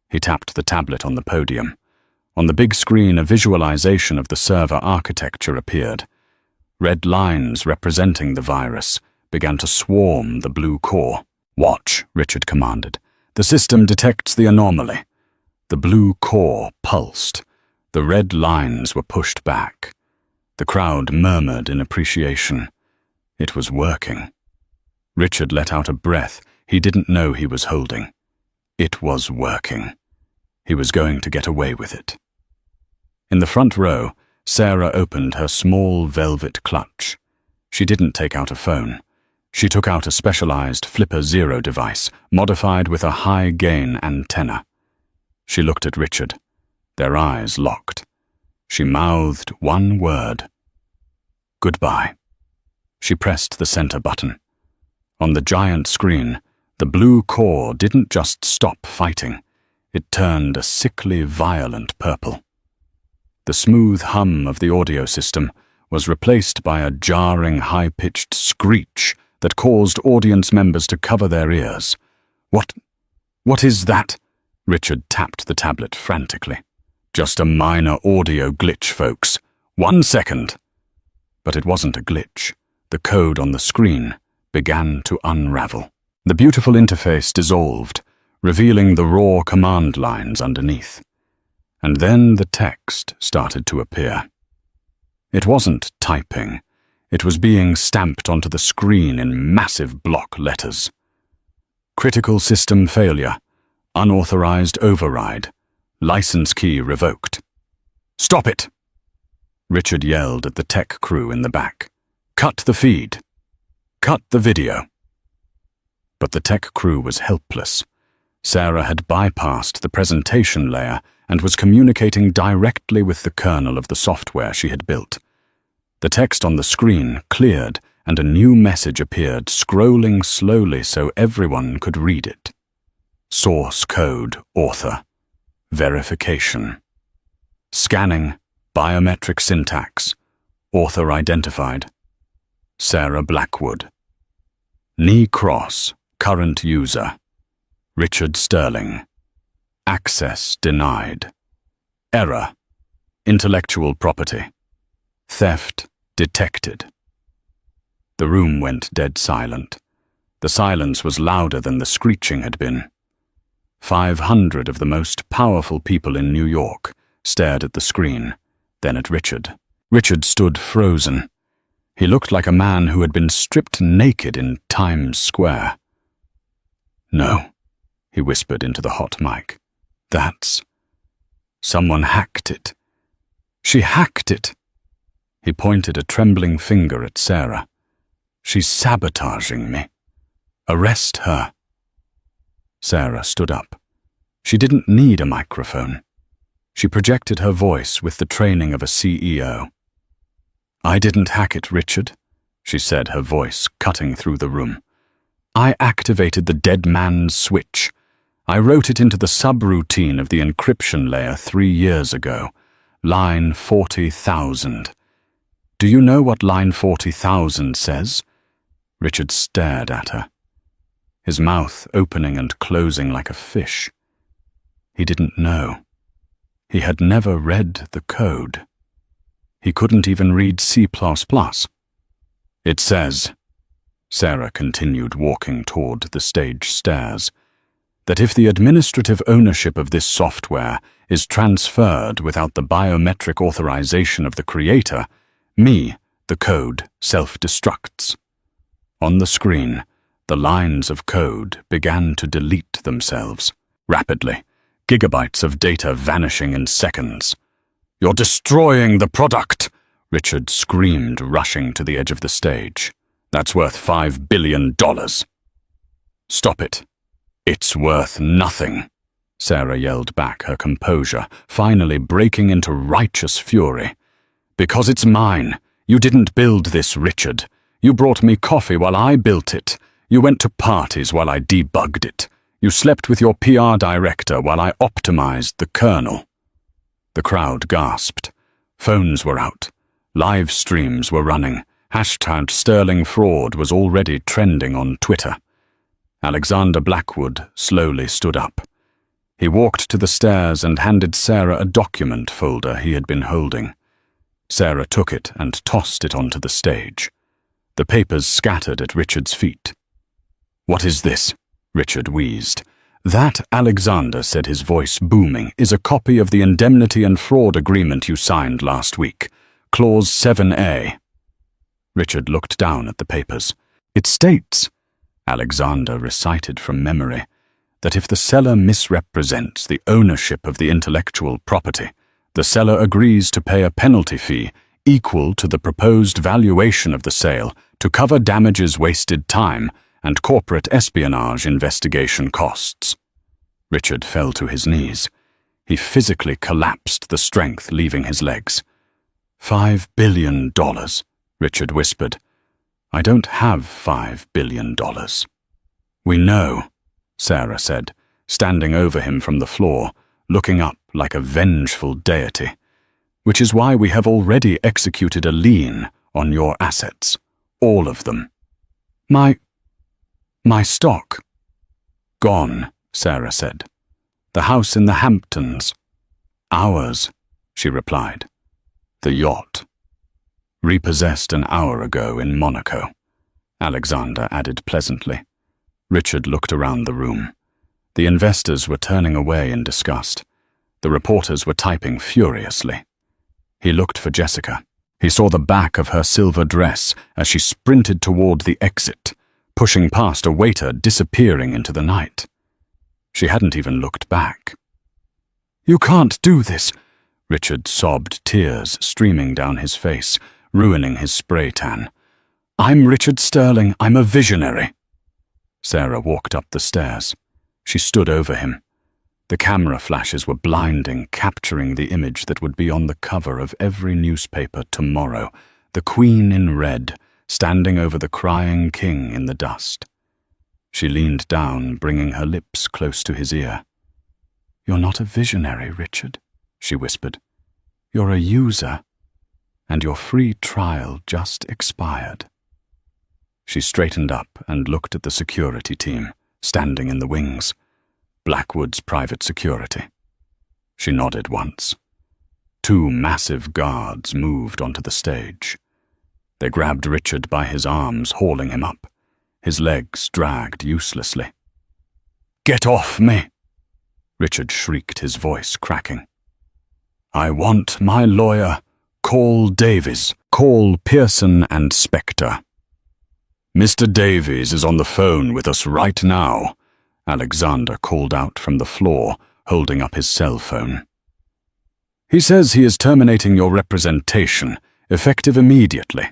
He tapped the tablet on the podium. On the big screen, a visualization of the server architecture appeared. Red lines representing the virus began to swarm the blue core. Watch, Richard commanded. The system detects the anomaly. The blue core pulsed. The red lines were pushed back. The crowd murmured in appreciation. It was working. Richard let out a breath. He didn't know he was holding. It was working. He was going to get away with it. In the front row, Sarah opened her small velvet clutch. She didn't take out a phone. She took out a specialized Flipper Zero device, modified with a high-gain antenna. She looked at Richard. Their eyes locked. She mouthed one word. Goodbye. She pressed the center button. On the giant screen, the blue core didn't just stop fighting. It turned a sickly, violent purple. The smooth hum of the audio system was replaced by a jarring, high-pitched screech that caused audience members to cover their ears. What is that? Richard tapped the tablet frantically. Just a minor audio glitch, folks. 1 second. But it wasn't a glitch. The code on the screen began to unravel. The beautiful interface dissolved, revealing the raw command lines underneath. And then the text started to appear. It wasn't typing. It was being stamped onto the screen in massive block letters. Critical system failure. Unauthorized override. License key revoked. Stop it! Richard yelled at the tech crew in the back. Cut the feed. Cut the video. But the tech crew was helpless. Sarah had bypassed the presentation layer and was communicating directly with the kernel of the software she had built. The text on the screen cleared and a new message appeared, scrolling slowly so everyone could read it. Source code author. Verification. Scanning. Biometric syntax. Author identified. Sarah Blackwood. Knee cross. Current user. Richard Sterling. Access denied. Error. Intellectual property. Theft detected. The room went dead silent. The silence was louder than the screeching had been. 500 of the most powerful people in New York stared at the screen, then at Richard. Richard stood frozen. He looked like a man who had been stripped naked in Times Square. No, he whispered into the hot mic. That's... Someone hacked it. She hacked it. He pointed a trembling finger at Sarah. She's sabotaging me. Arrest her. Sarah stood up. She didn't need a microphone. She projected her voice with the training of a CEO. I didn't hack it, Richard, she said, her voice cutting through the room. I activated the dead man's switch. I wrote it into the subroutine of the encryption layer 3 years ago. Line 40,000. Do you know what line 40,000 says? Richard stared at her, his mouth opening and closing like a fish. He didn't know. He had never read the code. He couldn't even read C++. It says, Sarah continued walking toward the stage stairs, that if the administrative ownership of this software is transferred without the biometric authorization of the creator, me, the code, self-destructs. On the screen, the lines of code began to delete themselves, rapidly, gigabytes of data vanishing in seconds. You're destroying the product, Richard screamed, rushing to the edge of the stage. That's worth $5 billion. Stop it. It's worth nothing, Sarah yelled back, her composure finally breaking into righteous fury. Because it's mine. You didn't build this, Richard. You brought me coffee while I built it. You went to parties while I debugged it. You slept with your PR director while I optimized the kernel. The crowd gasped. Phones were out. Live streams were running. #SterlingFraud was already trending on Twitter. Alexander Blackwood slowly stood up. He walked to the stairs and handed Sarah a document folder he had been holding. Sarah took it and tossed it onto the stage. The papers scattered at Richard's feet. What is this? Richard wheezed. That, Alexander said, his voice booming, is a copy of the indemnity and fraud agreement you signed last week. Clause 7A. Richard looked down at the papers. It states, Alexander recited from memory that if the seller misrepresents the ownership of the intellectual property, the seller agrees to pay a penalty fee equal to the proposed valuation of the sale to cover damages, wasted time, and corporate espionage investigation costs. Richard fell to his knees. He physically collapsed, the strength leaving his legs. $5 billion, Richard whispered. I don't have $5 billion. We know, Sarah said, standing over him from the floor, looking up like a vengeful deity, which is why we have already executed a lien on your assets, all of them. My stock. Gone, Sarah said. The house in the Hamptons. Ours, she replied. The yacht. Repossessed an hour ago in Monaco, Alexander added pleasantly. Richard looked around the room. The investors were turning away in disgust. The reporters were typing furiously. He looked for Jessica. He saw the back of her silver dress as she sprinted toward the exit, pushing past a waiter, disappearing into the night. She hadn't even looked back. You can't do this, Richard sobbed, tears streaming down his face, ruining his spray tan. I'm Richard Sterling. I'm a visionary. Sarah walked up the stairs. She stood over him. The camera flashes were blinding, capturing the image that would be on the cover of every newspaper tomorrow, the Queen in red, standing over the crying king in the dust. She leaned down, bringing her lips close to his ear. You're not a visionary, Richard, she whispered. You're a user, and your free trial just expired. She straightened up and looked at the security team, standing in the wings. Blackwood's private security. She nodded once. 2 massive guards moved onto the stage. They grabbed Richard by his arms, hauling him up. His legs dragged uselessly. Get off me! Richard shrieked, his voice cracking. I want my lawyer. Call Davies. Call Pearson and Spector. Mr. Davies is on the phone with us right now, Alexander called out from the floor, holding up his cell phone. He says he is terminating your representation, effective immediately.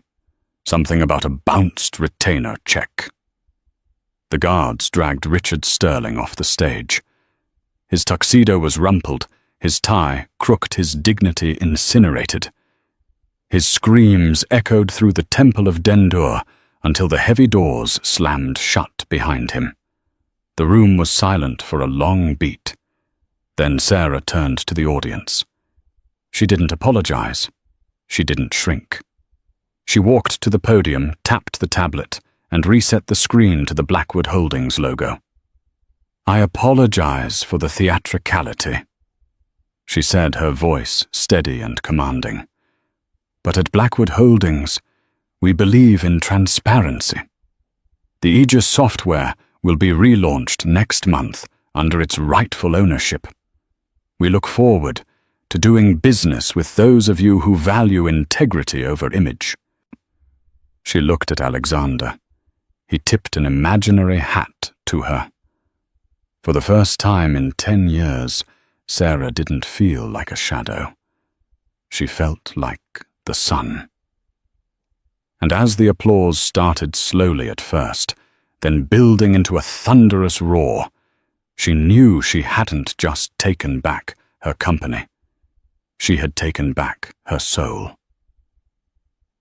Something about a bounced retainer check. The guards dragged Richard Sterling off the stage. His tuxedo was rumpled, his tie crooked, his dignity incinerated. His screams echoed through the Temple of Dendur until the heavy doors slammed shut behind him. The room was silent for a long beat. Then Sarah turned to the audience. She didn't apologize. She didn't shrink. She walked to the podium, tapped the tablet, and reset the screen to the Blackwood Holdings logo. I apologize for the theatricality, she said, her voice steady and commanding. But at Blackwood Holdings, we believe in transparency. The Aegis software will be relaunched next month under its rightful ownership. We look forward to doing business with those of you who value integrity over image. She looked at Alexander. He tipped an imaginary hat to her. For the first time in 10 years, Sarah didn't feel like a shadow. She felt like the sun. And as the applause started slowly at first, then building into a thunderous roar, she knew she hadn't just taken back her company. She had taken back her soul.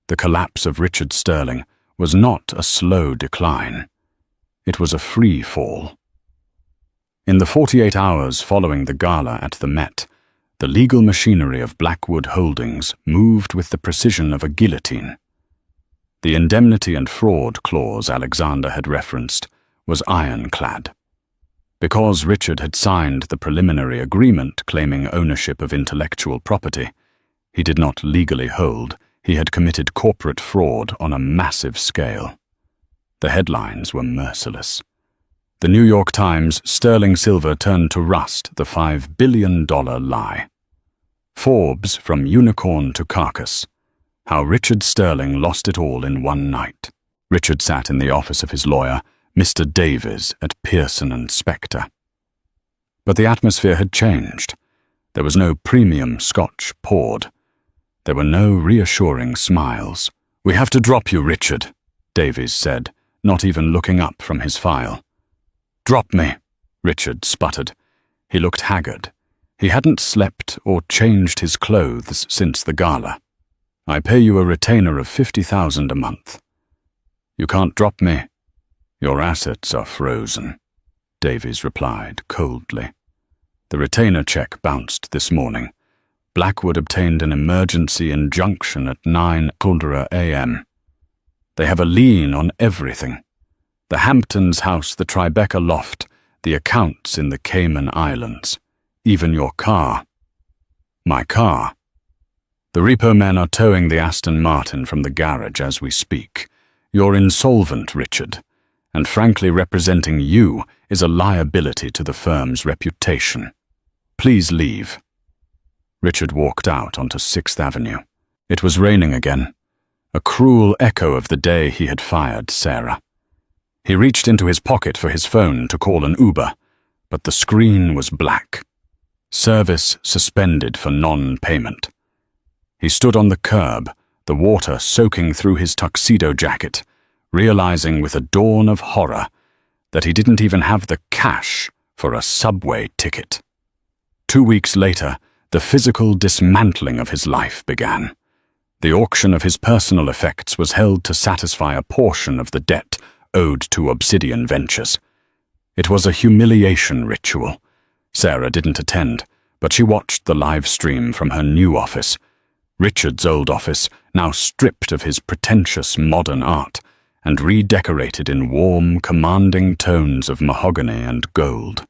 The collapse of Richard Sterling was not a slow decline. It was a free fall. In the 48 hours following the gala at the Met, the legal machinery of Blackwood Holdings moved with the precision of a guillotine. The indemnity and fraud clause Alexander had referenced was ironclad. Because Richard had signed the preliminary agreement claiming ownership of intellectual property, he did not legally hold. He had committed corporate fraud on a massive scale. The headlines were merciless. The New York Times, sterling silver turned to rust, the $5 billion lie. Forbes, from unicorn to carcass. How Richard Sterling lost it all in one night. Richard sat in the office of his lawyer, Mr. Davies at Pearson and Spectre. But the atmosphere had changed. There was no premium scotch poured. There were no reassuring smiles. "We have to drop you, Richard," Davies said, not even looking up from his file. "Drop me," Richard sputtered. He looked haggard. He hadn't slept or changed his clothes since the gala. "I pay you a retainer of 50,000 a month." "You can't drop me. Your assets are frozen," Davies replied coldly. The retainer check bounced this morning. Blackwood obtained an emergency injunction at 9:00 a.m. They have a lien on everything. The Hamptons house, the Tribeca loft, the accounts in the Cayman Islands, even your car. My car. The repo men are towing the Aston Martin from the garage as we speak. You're insolvent, Richard, and frankly representing you is a liability to the firm's reputation. Please leave. Richard walked out onto 6th Avenue. It was raining again, a cruel echo of the day he had fired Sarah. He reached into his pocket for his phone to call an Uber, but the screen was black. Service suspended for non-payment. He stood on the curb, the water soaking through his tuxedo jacket, realizing with a dawn of horror that he didn't even have the cash for a subway ticket. 2 weeks later, the physical dismantling of his life began. The auction of his personal effects was held to satisfy a portion of the debt owed to Obsidian Ventures. It was a humiliation ritual. Sarah didn't attend, but she watched the live stream from her new office. Richard's old office, now stripped of his pretentious modern art and redecorated in warm, commanding tones of mahogany and gold.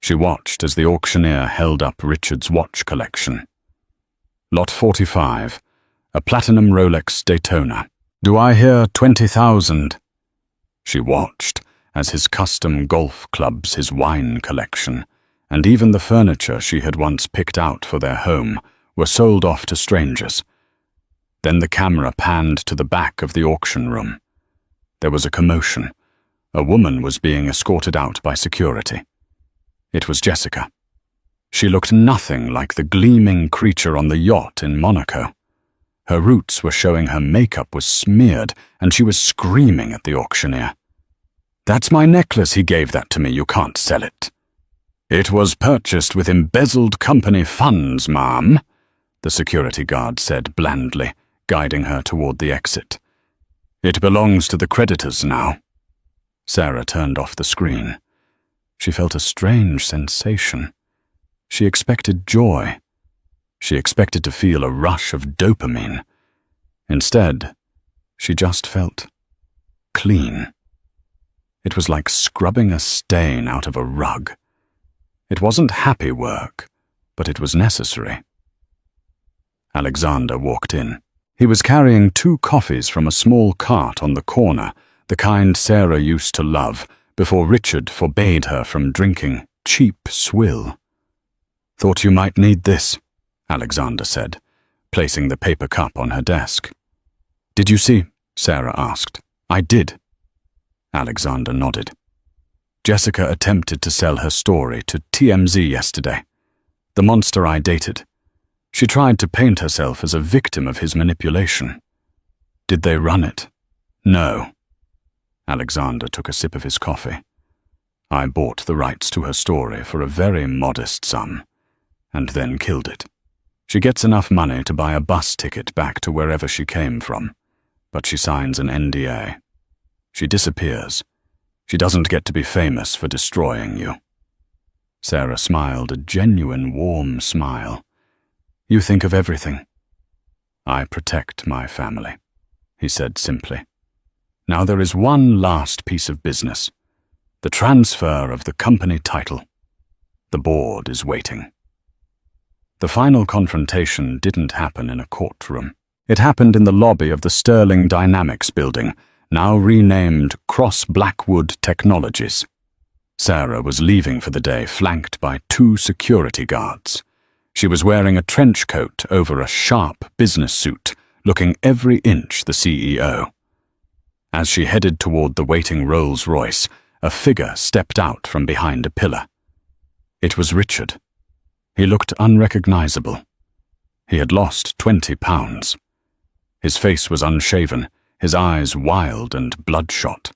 She watched as the auctioneer held up Richard's watch collection. Lot 45, a platinum Rolex Daytona. "Do I hear 20,000? She watched as his custom golf clubs, his wine collection, and even the furniture she had once picked out for their home were sold off to strangers. Then the camera panned to the back of the auction room. There was a commotion. A woman was being escorted out by security. It was Jessica. She looked nothing like the gleaming creature on the yacht in Monaco. Her roots were showing her makeup was smeared, and she was screaming at the auctioneer. "That's my necklace. He gave that to me. You can't sell it." "It was purchased with embezzled company funds, ma'am," the security guard said blandly, guiding her toward the exit. "It belongs to the creditors now." Sarah turned off the screen. She felt a strange sensation. She expected joy. She expected to feel a rush of dopamine. Instead, she just felt clean. It was like scrubbing a stain out of a rug. It wasn't happy work, but it was necessary. Alexander walked in. He was carrying 2 coffees from a small cart on the corner, the kind Sarah used to love, before Richard forbade her from drinking cheap swill. "Thought you might need this," Alexander said, placing the paper cup on her desk. "Did you see?" Sarah asked. "I did." Alexander nodded. "Jessica attempted to sell her story to TMZ yesterday. The monster I dated. She tried to paint herself as a victim of his manipulation. Did they run it? No." Alexander took a sip of his coffee. "I bought the rights to her story for a very modest sum, and then killed it. She gets enough money to buy a bus ticket back to wherever she came from, but she signs an NDA. She disappears. She doesn't get to be famous for destroying you." Sarah smiled, a genuine warm smile. "You think of everything." "I protect my family," he said simply. "Now there is one last piece of business. The transfer of the company title. The board is waiting." The final confrontation didn't happen in a courtroom. It happened in the lobby of the Sterling Dynamics building, now renamed Cross Blackwood Technologies. Sarah was leaving for the day, flanked by 2 security guards. She was wearing a trench coat over a sharp business suit, looking every inch the CEO. As she headed toward the waiting Rolls-Royce, a figure stepped out from behind a pillar. It was Richard. He looked unrecognizable. He had lost 20 pounds. His face was unshaven, his eyes wild and bloodshot.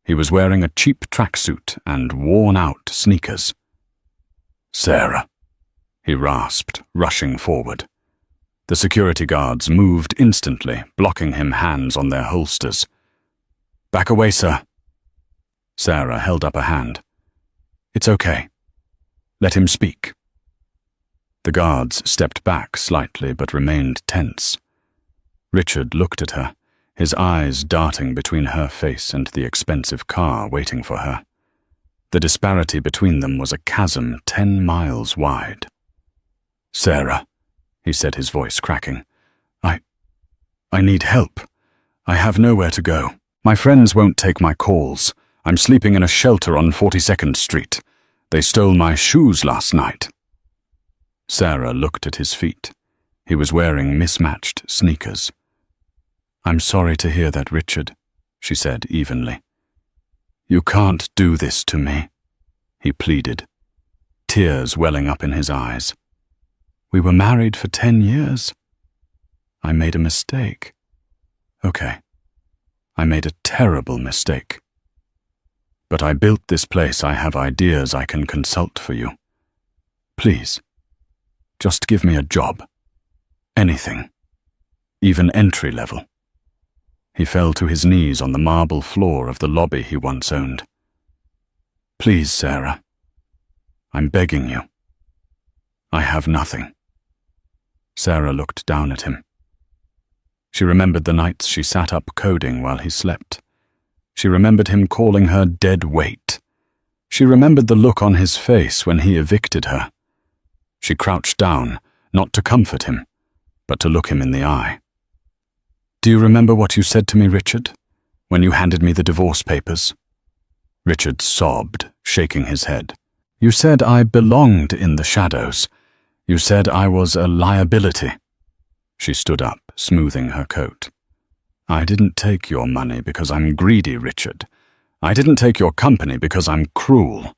He was wearing a cheap tracksuit and worn-out sneakers. "Sarah," he rasped, rushing forward. The security guards moved instantly, blocking him, hands on their holsters. "Back away, sir." Sarah held up a hand. "It's okay. Let him speak." The guards stepped back slightly but remained tense. Richard looked at her, his eyes darting between her face and the expensive car waiting for her. The disparity between them was a chasm 10 miles wide. "Sarah," he said, his voice cracking, I need help. I have nowhere to go. My friends won't take my calls. I'm sleeping in a shelter on 42nd Street. They stole my shoes last night." Sarah looked at his feet. He was wearing mismatched sneakers. "I'm sorry to hear that, Richard," she said evenly. "You can't do this to me," he pleaded, tears welling up in his eyes. "We were married for 10 years. I made a mistake. Okay, I made a terrible mistake. But I built this place. I have ideas I can consult for you. Please, just give me a job. Anything. Even entry level." He fell to his knees on the marble floor of the lobby he once owned. "Please, Sarah. I'm begging you. I have nothing." Sarah looked down at him. She remembered the nights she sat up coding while he slept. She remembered him calling her dead weight. She remembered the look on his face when he evicted her. She crouched down, not to comfort him, but to look him in the eye. "Do you remember what you said to me, Richard, when you handed me the divorce papers?" Richard sobbed, shaking his head. "You said I belonged in the shadows. You said I was a liability." She stood up, smoothing her coat. "I didn't take your money because I'm greedy, Richard. I didn't take your company because I'm cruel.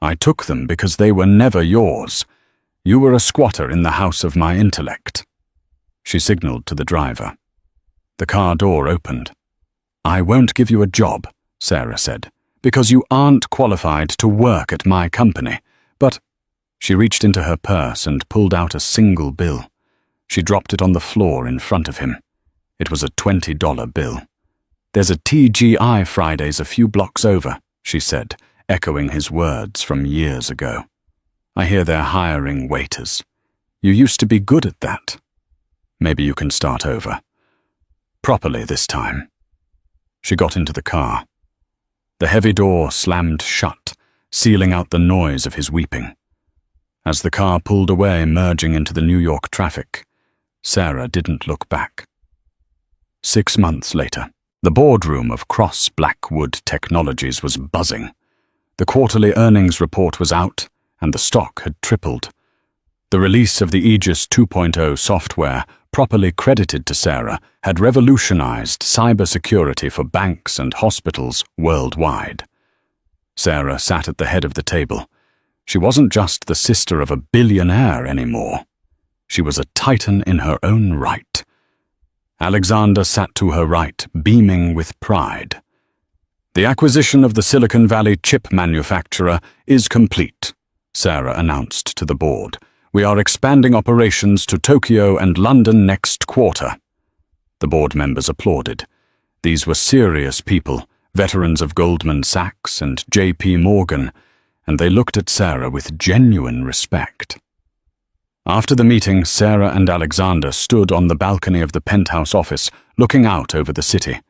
I took them because they were never yours. You were a squatter in the house of my intellect." She signaled to the driver. The car door opened. "I won't give you a job," Sarah said, "because you aren't qualified to work at my company. But—" She reached into her purse and pulled out a single bill. She dropped it on the floor in front of him. It was a $20 bill. "There's a TGI Fridays a few blocks over," she said, echoing his words from years ago. "I hear they're hiring waiters. You used to be good at that. Maybe you can start over. Properly this time." She got into the car. The heavy door slammed shut, sealing out the noise of his weeping. As the car pulled away, merging into the New York traffic, Sarah didn't look back. 6 months later, the boardroom of Cross Blackwood Technologies was buzzing. The quarterly earnings report was out, and the stock had tripled. The release of the Aegis 2.0 software, properly credited to Sarah, had revolutionized cybersecurity for banks and hospitals worldwide. Sarah sat at the head of the table. She wasn't just the sister of a billionaire anymore. She was a titan in her own right. Alexander sat to her right, beaming with pride. "The acquisition of the Silicon Valley chip manufacturer is complete," Sarah announced to the board. "We are expanding operations to Tokyo and London next quarter." The board members applauded. These were serious people, veterans of Goldman Sachs and J.P. Morgan, and they looked at Sarah with genuine respect. After the meeting, Sarah and Alexander stood on the balcony of the penthouse office, looking out over the city.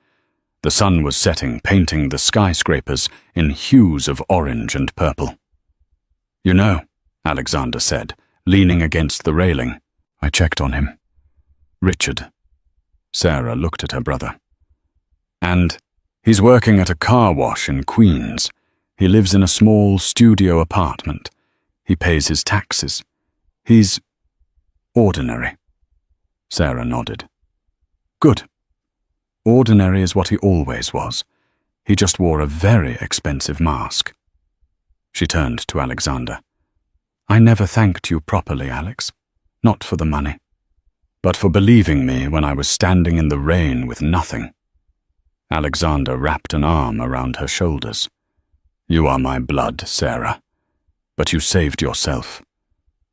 The sun was setting, painting the skyscrapers in hues of orange and purple. "You know," Alexander said, leaning against the railing. "I checked on him. Richard." Sarah looked at her brother. "And he's working at a car wash in Queens. He lives in a small studio apartment. He pays his taxes. He's ordinary." Sarah nodded. "Good. Ordinary is what he always was. He just wore a very expensive mask. She turned to Alexander. I never thanked you properly, Alex. Not for the money, but for believing me when I was standing in the rain with nothing. Alexander wrapped an arm around her shoulders. You are my blood, Sarah, but you saved yourself.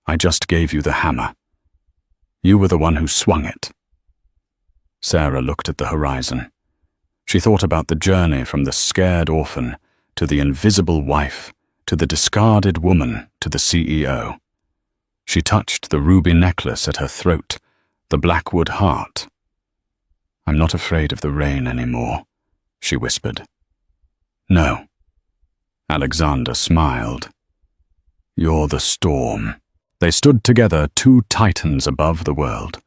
I just gave you the hammer. You were the one who swung it. Sarah looked at the horizon. She thought about the journey from the scared orphan to the invisible wife, to the discarded woman, to the CEO. She touched the ruby necklace at her throat, the blackwood heart. I'm not afraid of the rain anymore, she whispered. No. Alexander smiled. You're the storm. They stood together, two titans above the world,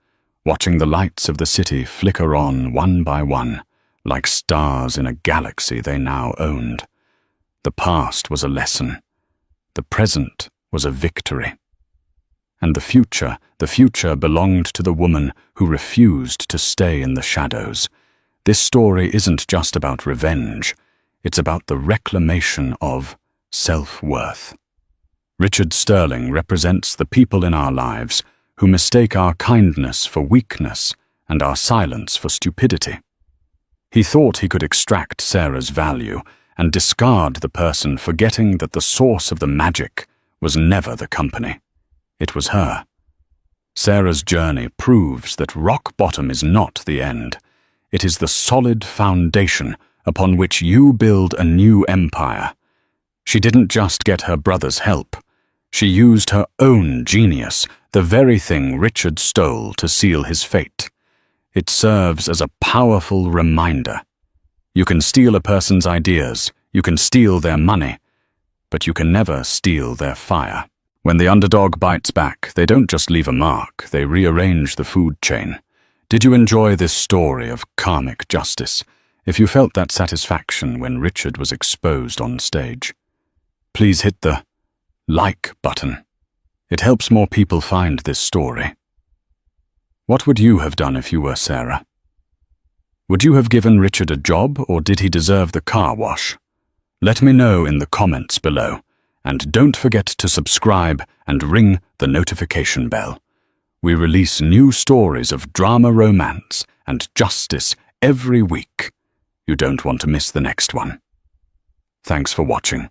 watching the lights of the city flicker on one by one, like stars in a galaxy they now owned. The past was a lesson. The present was a victory. And the future belonged to the woman who refused to stay in the shadows. This story isn't just about revenge. It's about the reclamation of self-worth. Richard Sterling represents the people in our lives who mistake our kindness for weakness and our silence for stupidity. He thought he could extract Sarah's value and discard the person, forgetting that the source of the magic was never the company. It was her. Sarah's journey proves that rock bottom is not the end. It is the solid foundation upon which you build a new empire. She didn't just get her brother's help. She used her own genius, the very thing Richard stole, to seal his fate. It serves as a powerful reminder. You can steal a person's ideas, you can steal their money, but you can never steal their fire. When the underdog bites back, they don't just leave a mark, they rearrange the food chain. Did you enjoy this story of karmic justice? If you felt that satisfaction when Richard was exposed on stage, please hit the like button. It helps more people find this story. What would you have done if you were Sarah? Would you have given Richard a job, or did he deserve the car wash? Let me know in the comments below. And don't forget to subscribe and ring the notification bell. We release new stories of drama, romance, and justice every week. You don't want to miss the next one. Thanks for watching.